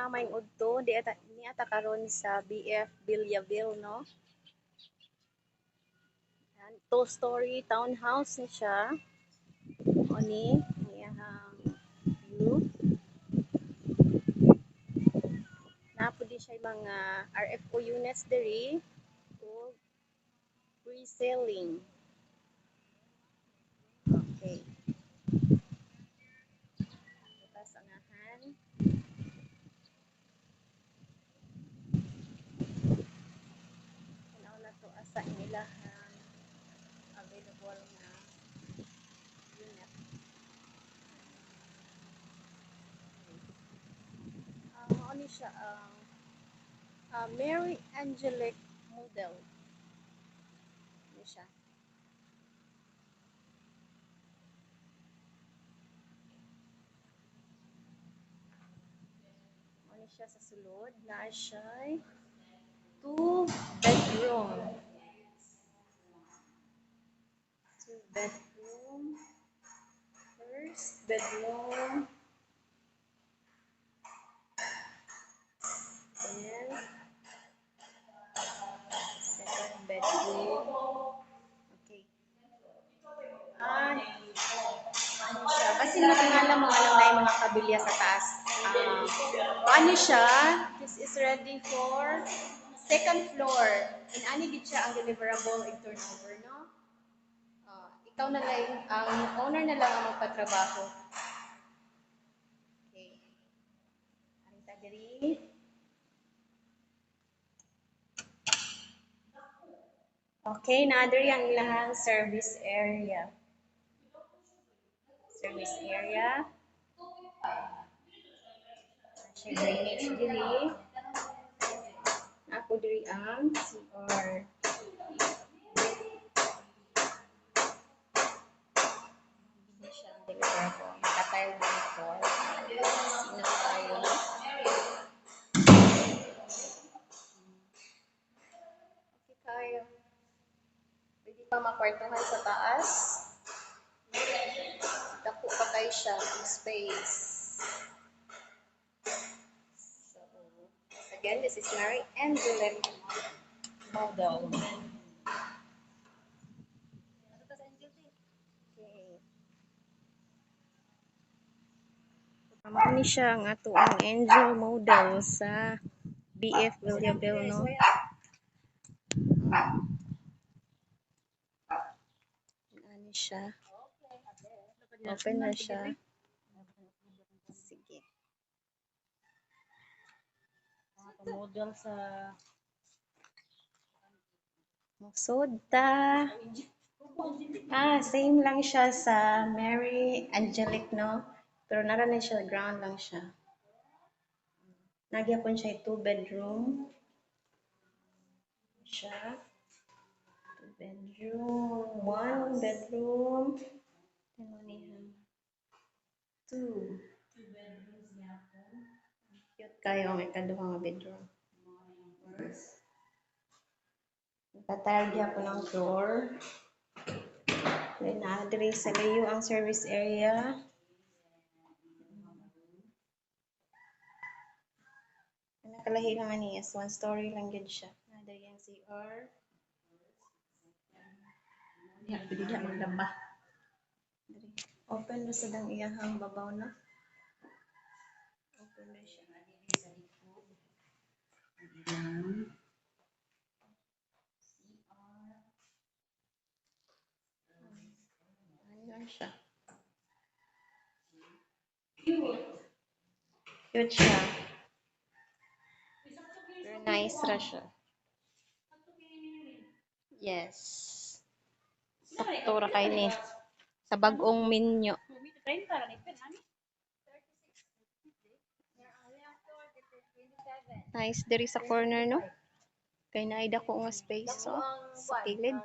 maing udto di ata karon sa BF Villaville, no? Yan, two-story townhouse ni siya. Oni, iyang view. Napo di siya mga RFO units diri o pre-selling. Okay. Tapos angahan. Ano na to asa nila available na unit. Ano siya Mary Angelic model. Ano siya? Ano siya sa sulod? Na siya 2 bedroom. 2 bedroom. First bedroom. And second bedroom. Okay. Ano siya? Basin mo tingalan mo alam na yung mga kabilya sa taas. Ano siya? This is ready for second floor. And ani gid siya ang deliverable and turnover, no? Ikaw na lang, ang owner na lang ang magpatrabaho. Okay. Arita diri. Okay, na diri ang ilahang service area. Service area. Siya drainage diri. Ako diri ang CR. Hindi siya ang deliverable. Nakatile dito. Sino tayo? Okay tayo. Pwede pa makwartuhan sa taas. Dako pa kayo siya. Space. So, again, this is Mary Angelic model. Okay. Mao ni siya ang ato ang Angel model sa BF Villaville, no? Ano siya? Open na siya. Sige. Model sa Musod ta. Same lang siya sa Mary Angelic, no? Pero nara na siya, ground lang siya. Nagyapon siya 2 bedroom. Siya. 2 bedroom. 1 bedroom. Ano niya? 2 bedrooms niya po. Cute kayo, may kaduha nga bedroom. Nagtatayag po ng door. Then, na-address sa layo ang service area. Nakalahi naman niya. 1 story lang yun siya. Nadari ang CR. ya, pwede niya magdamba. Open na sa dang iyahang babaw na. Open na siya. Ano lang siya. Cute siya. Very nice ra siya. Yes. Sakto ra kay ni. Sa bagong menu. Nice diri sa corner, no? Kay naida ko nga space, so sa kilid.